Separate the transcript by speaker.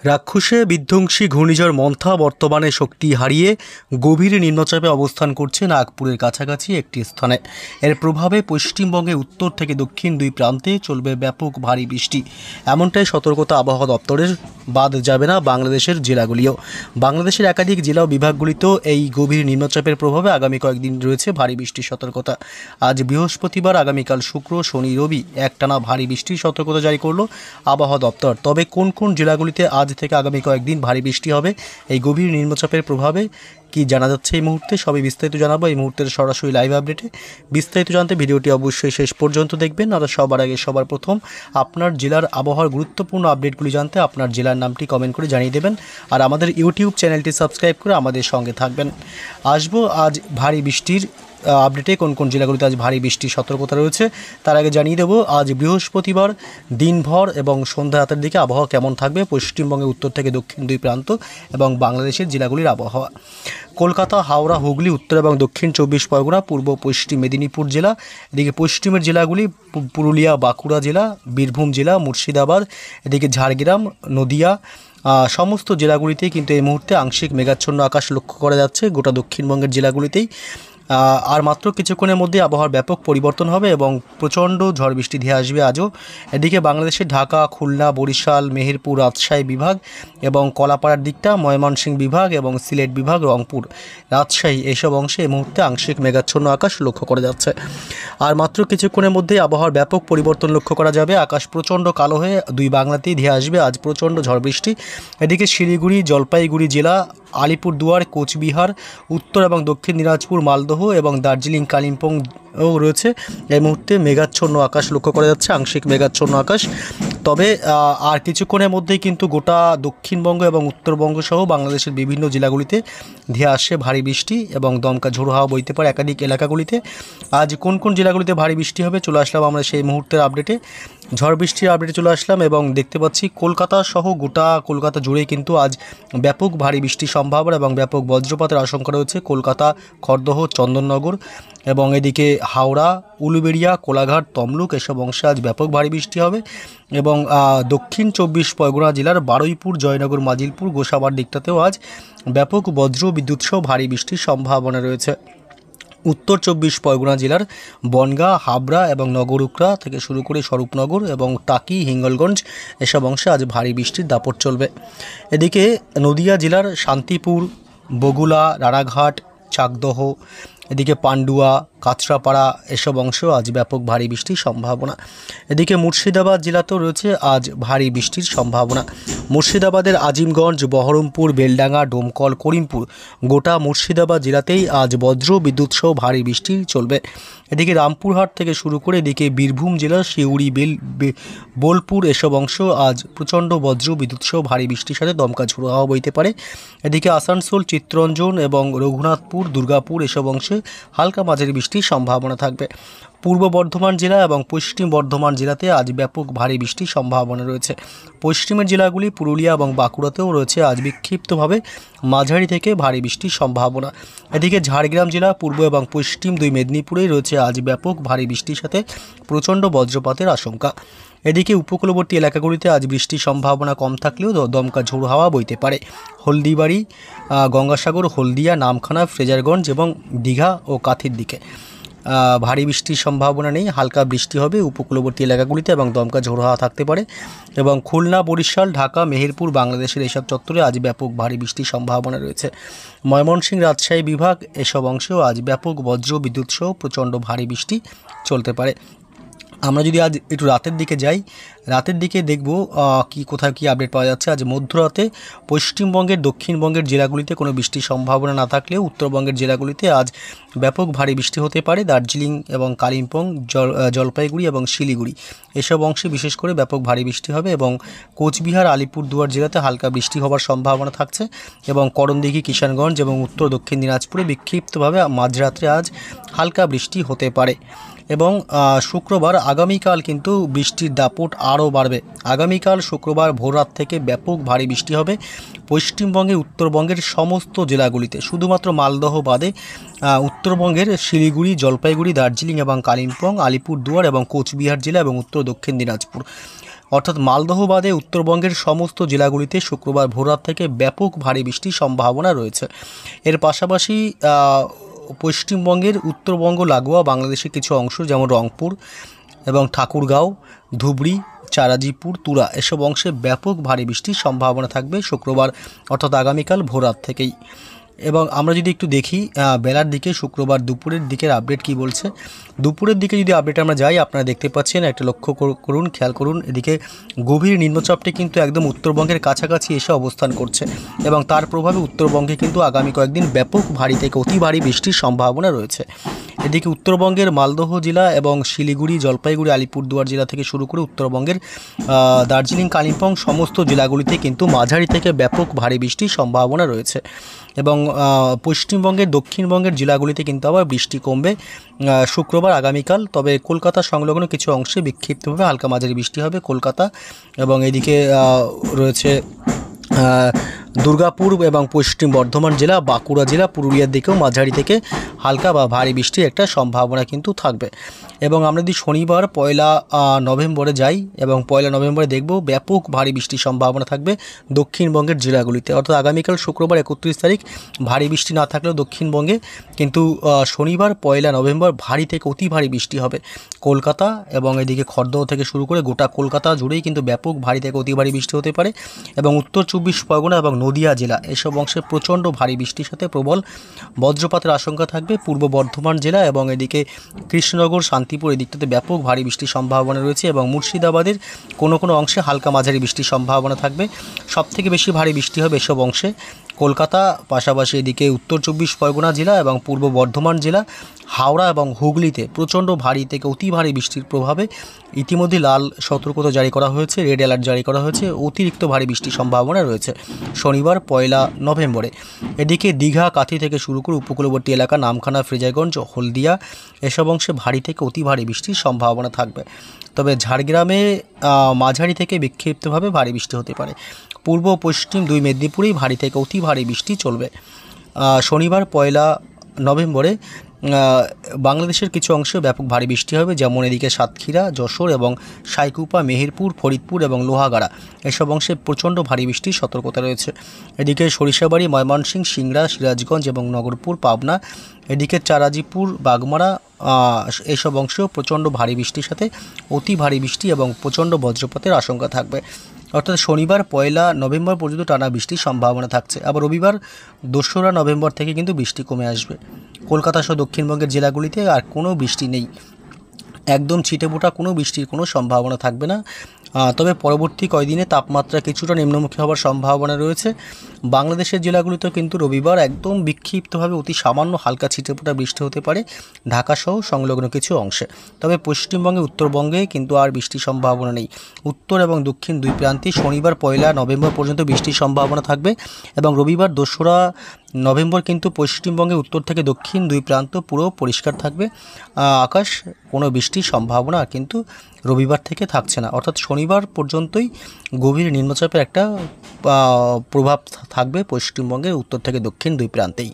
Speaker 1: রাক্ষসে বিধ্বংসী ঘূর্ণিঝড় মন্থা বর্তমানে শক্তি হারিয়ে গভীর নিম্নচাপে অবস্থান করছে নাগপুরের কাছাকাছি একটি স্থানে। এর প্রভাবে পশ্চিমবঙ্গে উত্তর থেকে দক্ষিণ দুই প্রান্তে চলবে ব্যাপক ভারী বৃষ্টি, এমনটাই সতর্কতা আবহাওয়া দপ্তরের। বাদ যাবে না বাংলাদেশের জেলাগুলিও। বাংলাদেশের একাধিক জেলা ও বিভাগগুলিতেও এই গভীর নিম্নচাপের প্রভাবে আগামী কয়েকদিন রয়েছে ভারী বৃষ্টির সতর্কতা। আজ বৃহস্পতিবার, আগামীকাল শুক্র, শনি, রবি একটানা ভারী বৃষ্টির সতর্কতা জারি করল আবহাওয়া দপ্তর। তবে কোন কোন জেলাগুলিতে আজ থেকে আগামী কয়েকদিন ভারী বৃষ্টি হবে, এই গভীর নিম্নচাপের প্রভাবে কি জানা যাচ্ছে এই মুহূর্তে, সবই বিস্তারিত জানাবো এই মুহূর্তের সরাসরি লাইভ আপডেটে। বিস্তারিত জানতে ভিডিওটি অবশ্যই শেষ পর্যন্ত দেখবেন। আর সবার আগে সবার প্রথম আপনার জেলার আবহাওয়ার গুরুত্বপূর্ণ আপডেটগুলি জানতে আপনার জেলার নামটি কমেন্ট করে জানিয়ে দেবেন। আর আমাদের ইউটিউব চ্যানেলটি সাবস্ক্রাইব করে আমাদের সঙ্গে থাকবেন। আসবো আজ ভারী বৃষ্টির আপডেটে। কোন কোন জেলাগুলিতে আজ ভারী বৃষ্টির সতর্কতা রয়েছে তার আগে জানিয়ে দেবো আজ বৃহস্পতিবার দিনভর এবং সন্ধ্যা রাতের দিকে আবহাওয়া কেমন থাকবে পশ্চিমবঙ্গের উত্তর থেকে দক্ষিণ দুই প্রান্ত এবং বাংলাদেশের জেলাগুলির আবহাওয়া। কলকাতা, হাওড়া, হুগলি, উত্তর এবং দক্ষিণ 24 পরগনা, পূর্ব পশ্চিম মেদিনীপুর জেলা, এদিকে পশ্চিমের জেলাগুলি পুরুলিয়া, বাঁকুড়া জেলা, বীরভূম জেলা, মুর্শিদাবাদ, এদিকে ঝাড়গ্রাম, নদিয়া, সমস্ত জেলাগুলিতেই কিন্তু এই মুহূর্তে আংশিক মেঘাচ্ছন্ন আকাশ লক্ষ্য করা যাচ্ছে গোটা দক্ষিণবঙ্গের জেলাগুলিতেই। আর মাত্র কিছুক্ষণের মধ্যে আবহাওয়ার ব্যাপক পরিবর্তন হবে এবং প্রচণ্ড ঝড় বৃষ্টি ধেয়ে আসবে আজও। এদিকে বাংলাদেশের ঢাকা, খুলনা, বরিশাল, মেহেরপুর, রাজশাহী বিভাগ এবং কলাপাড়ার দিকটা, ময়মনসিংহ বিভাগ এবং সিলেট বিভাগ, রংপুর, রাজশাহী এইসব অংশে এই মুহূর্তে আংশিক মেঘাচ্ছন্ন আকাশ লক্ষ্য করা যাচ্ছে। আর মাত্র কিছুক্ষণের মধ্যেই আবহাওয়ার ব্যাপক পরিবর্তন লক্ষ্য করা যাবে। আকাশ প্রচণ্ড কালো হয়ে দুই বাংলাতেই ধেয়ে আসবে আজ প্রচণ্ড ঝড় বৃষ্টি। এদিকে শিলিগুড়ি, জলপাইগুড়ি জেলা, আলিপুরদুয়ার, কোচবিহার, উত্তর এবং দক্ষিণ দিনাজপুর, মালদহ এবং দার্জিলিং, কালিম্পংও রয়েছে এই মুহূর্তে মেঘাচ্ছন্ন আকাশ লক্ষ্য করা যাচ্ছে, আংশিক মেঘাচ্ছন্ন আকাশ। তবে আর কিছুক্ষণের মধ্যেই কিন্তু গোটা দক্ষিণবঙ্গ এবং উত্তরবঙ্গ সহ বাংলাদেশের বিভিন্ন জেলাগুলিতে ধেয়ে আসছে ভারী বৃষ্টি এবং দমকা ঝোড়ো হাওয়া বইতে পারে একাধিক এলাকাগুলিতে। আজ কোন কোন জেলাগুলিতে ভারী বৃষ্টি হবে চলে আসলাম আমরা সেই মুহূর্তের আপডেটে। ঝড় বৃষ্টির আপডেটে চলে আসলাম এবং দেখতে পাচ্ছি কলকাতা সহ গোটা কলকাতা জুড়েই কিন্তু আজ ব্যাপক ভারী বৃষ্টির সম্ভাবনা এবং ব্যাপক বজ্রপাতের আশঙ্কা রয়েছে। কলকাতা, খড়দহ, চন্দননগর এবং এদিকে হাওড়া, উলুবেড়িয়া, কোলাঘাট, তমলুক এসব অংশে আজ ব্যাপক ভারী বৃষ্টি হবে এবং দক্ষিণ 24 পরগনা জেলার বারুইপুর, জয়নগর, মাজিলপুর, গোসাবার দিকটাতেও আজ ব্যাপক বজ্র বিদ্যুৎ সহ ভারী বৃষ্টির সম্ভাবনা রয়েছে। উত্তর 24 পরগনা জেলার বনগাঁ, হাবড়া এবং নগরুকড়া থেকে শুরু করে স্বরূপনগর এবং টাকি, হিঙ্গলগঞ্জ এসব অংশে আজ ভারী বৃষ্টির দাপট চলবে। এদিকে নদিয়া জেলার শান্তিপুর, বগুলা, রানাঘাট, চাকদহ, এদিকে পান্ডুয়া, কাঁচরাপাড়া এসব অংশেও আজ ব্যাপক ভারী বৃষ্টির সম্ভাবনা। এদিকে মুর্শিদাবাদ জেলাতেও রয়েছে আজ ভারী বৃষ্টির সম্ভাবনা। মুর্শিদাবাদের আজিমগঞ্জ, বহরমপুর, বেলডাঙ্গা, ডোমকল, করিমপুর গোটা মুর্শিদাবাদ জেলাতেই আজ বজ্র বিদ্যুৎ সহ ভারী বৃষ্টি চলবে। এদিকে রামপুরহাট থেকে শুরু করে এদিকে বীরভূম জেলার সিউড়ি, বোলপুর এসব অংশ আজ প্রচণ্ড বজ্র বিদ্যুৎ সহ ভারী বৃষ্টির সাথে দমকা ঝোড়ো হাওয়া বইতে পারে। এদিকে আসানসোল, চিত্তরঞ্জন এবং রঘুনাথপুর, দুর্গাপুর এসব অংশে হালকা মাঝারি বৃষ্টির সম্ভাবনা থাকবে। পূর্ব বর্ধমান জেলা এবং পশ্চিম বর্ধমান জেলাতে আজ ব্যাপক ভারী বৃষ্টির সম্ভাবনা রয়েছে। পশ্চিমের জেলাগুলি পুরুলিয়া এবং বাঁকুড়াতেও রয়েছে আজ বিক্ষিপ্তভাবে মাঝারি থেকে ভারী বৃষ্টির সম্ভাবনা। এদিকে ঝাড়গ্রাম জেলা, পূর্ব এবং পশ্চিম দুই মেদিনীপুরেই রয়েছে আজ ব্যাপক ভারী বৃষ্টির সাথে প্রচণ্ড বজ্রপাতের আশঙ্কা। এদিকে উপকূলবর্তী এলাকাগুলিতে আজ বৃষ্টির সম্ভাবনা কম থাকলেও দমকা ঝোড়ো হাওয়া বইতে পারে। হলদিবাড়ি, গঙ্গাসাগর, হলদিয়া, নামখানা, ফ্রেজারগঞ্জ এবং দীঘা ও কাথির দিকে ভারী বৃষ্টির সম্ভাবনা নেই, হালকা বৃষ্টি হবে উপকূলবর্তী এলাকাগুলিতে এবং দমকা ঝোড়ো হাওয়া থাকতে পারে। এবং খুলনা, বরিশাল, ঢাকা, মেহেরপুর বাংলাদেশের এসব চত্বরে আজ ব্যাপক ভারী বৃষ্টির সম্ভাবনা রয়েছে। ময়মনসিংহ, রাজশাহী বিভাগ এসব অংশেও আজ ব্যাপক বজ্র বিদ্যুৎ সহ প্রচণ্ড ভারী বৃষ্টি চলতে পারে। আমরা যদি আজ একটু রাতের দিকে যাই, রাতের দিকে দেখব কোথায় কী আপডেট পাওয়া যাচ্ছে। আজ মধ্যরাতে পশ্চিমবঙ্গের দক্ষিণবঙ্গের জেলাগুলিতে কোনো বৃষ্টির সম্ভাবনা না থাকলেও উত্তরবঙ্গের জেলাগুলিতে আজ ব্যাপক ভারী বৃষ্টি হতে পারে। দার্জিলিং এবং কালিম্পং, জলপাইগুড়ি এবং শিলিগুড়ি এসব অংশে বিশেষ করে ব্যাপক ভারী বৃষ্টি হবে এবং কোচবিহার, আলিপুরদুয়ার জেলাতে হালকা বৃষ্টি হওয়ার সম্ভাবনা থাকছে এবং করণদিঘি, কিষানগঞ্জ এবং উত্তর দক্ষিণ দিনাজপুরে বিক্ষিপ্তভাবে মাঝরাত্রে আজ হালকা বৃষ্টি হতে পারে। এবং শুক্রবার আগামীকাল কিন্তু বৃষ্টির দাপট আরও বাড়বে। আগামীকাল শুক্রবার ভোররাত থেকে ব্যাপক ভারী বৃষ্টি হবে পশ্চিমবঙ্গে উত্তরবঙ্গের সমস্ত জেলাগুলিতে, শুধুমাত্র মালদহ বাদে উত্তরবঙ্গের শিলিগুড়ি, জলপাইগুড়ি, দার্জিলিং এবং কালিম্পং, আলিপুরদুয়ার এবং কোচবিহার জেলা এবং উত্তর দক্ষিণ দিনাজপুর অর্থাৎ মালদহ বাদে উত্তরবঙ্গের সমস্ত জেলাগুলিতে শুক্রবার ভোররাত থেকে ব্যাপক ভারী বৃষ্টির সম্ভাবনা রয়েছে। এর পাশাপাশি পশ্চিমবঙ্গের উত্তরবঙ্গ লাগোয়া বাংলাদেশের কিছু অংশ যেমন রংপুর এবং ঠাকুরগাঁও, ধুবড়ি, চারাজিপুর, তুরা এসব অংশে ব্যাপক ভারী বৃষ্টির সম্ভাবনা থাকবে শুক্রবার অর্থাৎ আগামীকাল ভোররাত থেকেই। এবং আমরা যদি একটু দেখি বেলার দিকে শুক্রবার দুপুরের দিকের আপডেট কি বলছে। দুপুরের দিকে যদি আপডেট আমরা যাই, আপনারা দেখতে পাচ্ছেন, একটা লক্ষ্য করুন, খেয়াল করুন, এদিকে গভীর নিম্নচাপটি কিন্তু একদম উত্তরবঙ্গের কাছাকাছি এসে অবস্থান করছে এবং তার প্রভাবে উত্তরবঙ্গে কিন্তু আগামী কয়েকদিন ব্যাপক ভারী থেকে অতি ভারী বৃষ্টির সম্ভাবনা রয়েছে। এদিকে উত্তরবঙ্গের মালদহ জেলা এবং শিলিগুড়ি, জলপাইগুড়ি, আলিপুরদুয়ার জেলা থেকে শুরু করে উত্তরবঙ্গের দার্জিলিং, কালিম্পং সমস্ত জেলাগুলিতে কিন্তু মাঝারি থেকে ব্যাপক ভারী বৃষ্টির সম্ভাবনা রয়েছে এবং পশ্চিমবঙ্গের দক্ষিণবঙ্গের জেলাগুলিতে কিন্তু আবার বৃষ্টি কমবে শুক্রবার আগামীকাল। তবে কলকাতা সংলগ্ন কিছু অংশে বিক্ষিপ্তভাবে হালকা মাঝারি বৃষ্টি হবে কলকাতা এবং এদিকে রয়েছে দুর্গাপুর এবং পশ্চিম বর্ধমান জেলা, বাঁকুড়া জেলা, পুরুলিয়ার দিকেও মাঝারি থেকে হালকা বা ভারী বৃষ্টির একটা সম্ভাবনা কিন্তু থাকবে। এবং আমরা যদি শনিবার 1 নভেম্বরে যাই এবং 1 নভেম্বরে দেখব ব্যাপক ভারী বৃষ্টির সম্ভাবনা থাকবে দক্ষিণবঙ্গের জেলাগুলিতে। অর্থাৎ আগামীকাল শুক্রবার 31 তারিখ ভারী বৃষ্টি না থাকলেও দক্ষিণবঙ্গে, কিন্তু শনিবার 1 নভেম্বর ভারী থেকে অতি ভারী বৃষ্টি হবে কলকাতা এবং এদিকে খড়দহ থেকে শুরু করে গোটা কলকাতা জুড়েই কিন্তু ব্যাপক ভারী থেকে অতি ভারী বৃষ্টি হতে পারে এবং উত্তর 24 পরগনা এবং নদিয়া জেলা এসব অংশে প্রচণ্ড ভারী বৃষ্টির সাথে প্রবল বজ্রপাতের আশঙ্কা থাকবে। পূর্ব বর্ধমান জেলা এবং এদিকে কৃষ্ণনগর, শান্তিপুর এদিকটাতে ব্যাপক ভারী বৃষ্টির সম্ভাবনা রয়েছে এবং মুর্শিদাবাদের কোনো অংশে হালকা মাঝারি বৃষ্টির সম্ভাবনা থাকবে। সবথেকে বেশি ভারী বৃষ্টি হবে এসব অংশে কলকাতা, পাশাপাশি এদিকে উত্তর 24 পরগনা জেলা এবং পূর্ব বর্ধমান জেলা, হাওড়া এবং হুগলিতে প্রচণ্ড ভারী থেকে অতি ভারী বৃষ্টির প্রভাবে ইতিমধ্যে লাল সতর্কতা জারি করা হয়েছে, রেড অ্যালার্ট জারি করা হয়েছে, অতিরিক্ত ভারী বৃষ্টির সম্ভাবনা রয়েছে শনিবার 1 নভেম্বরে। এদিকে দীঘা, কাথি থেকে শুরু করে উপকূলবর্তী এলাকা নামখানা, ফ্রেজারগঞ্জ, হলদিয়া এসব অংশে ভারী থেকে অতি ভারী বৃষ্টির সম্ভাবনা থাকবে। তবে ঝাড়গ্রামে মাঝারি থেকে বিক্ষিপ্তভাবে ভারী বৃষ্টি হতে পারে। পূর্ব পশ্চিম দুই মেদিনীপুরেই ভারী থেকে অতি ভারী বৃষ্টি চলবে। শনিবার 1 নভেম্বরে বাংলাদেশের কিছু অংশে ব্যাপক ভারী বৃষ্টি হবে, যেমন এদিকে সাতক্ষীরা, যশোর এবং সাইকুপা, মেহেরপুর, ফরিদপুর এবং লোহাগাড়া এসব অংশে প্রচণ্ড ভারী বৃষ্টির সতর্কতা রয়েছে। এদিকে সরিষাবাড়ি, ময়মনসিংহ, সিংড়া, সিরাজগঞ্জ এবং নগরপুর, পাবনা, এদিকে চারাজিপুর, বাগমারা এইসব অংশেও প্রচণ্ড ভারী বৃষ্টির সাথে অতি ভারী বৃষ্টি এবং প্রচণ্ড বজ্রপাতের আশঙ্কা থাকবে। অর্থাৎ শনিবার 1 নভেম্বর পর্যন্ত টানা বৃষ্টির সম্ভাবনা থাকছে। আবার রবিবার 2 নভেম্বর থেকে কিন্তু বৃষ্টি কমে আসবে। কলকাতা সহ দক্ষিণবঙ্গের জেলাগুলিতে আর কোনো বৃষ্টি নেই, একদম ছিটেফোঁটা কোনো বৃষ্টির কোনো সম্ভাবনা থাকবে না। তবে পরবর্তী কয়েকদিনে তাপমাত্রা কিছুটা নিম্নমুখী হওয়ার সম্ভাবনা রয়েছে। বাংলাদেশের জেলাগুলিতেও কিন্তু রবিবার একদম বিক্ষিপ্তভাবে অতি সামান্য হালকা ছিটেফোঁটা বৃষ্টি হতে পারে ঢাকাসহ সংলগ্ন কিছু অংশে। তবে পশ্চিমবঙ্গে, উত্তরবঙ্গে কিন্তু আর বৃষ্টির সম্ভাবনা নেই। উত্তর এবং দক্ষিণ দুই প্রান্তে শনিবার 1 নভেম্বর পর্যন্ত বৃষ্টির সম্ভাবনা থাকবে এবং রবিবার 2 নভেম্বর কিন্তু পশ্চিমবঙ্গে উত্তর থেকে দক্ষিণ দুই প্রান্ত পুরো পরিষ্কার থাকবে আকাশ, কোনো বৃষ্টির সম্ভাবনা কিন্তু রবিবার থেকে থাকছে না। অর্থাৎ শনিবার পর্যন্তই গভীর নিম্নচাপের একটা প্রভাব থাকবে পশ্চিমবঙ্গের উত্তর থেকে দক্ষিণ দুই প্রান্তেই।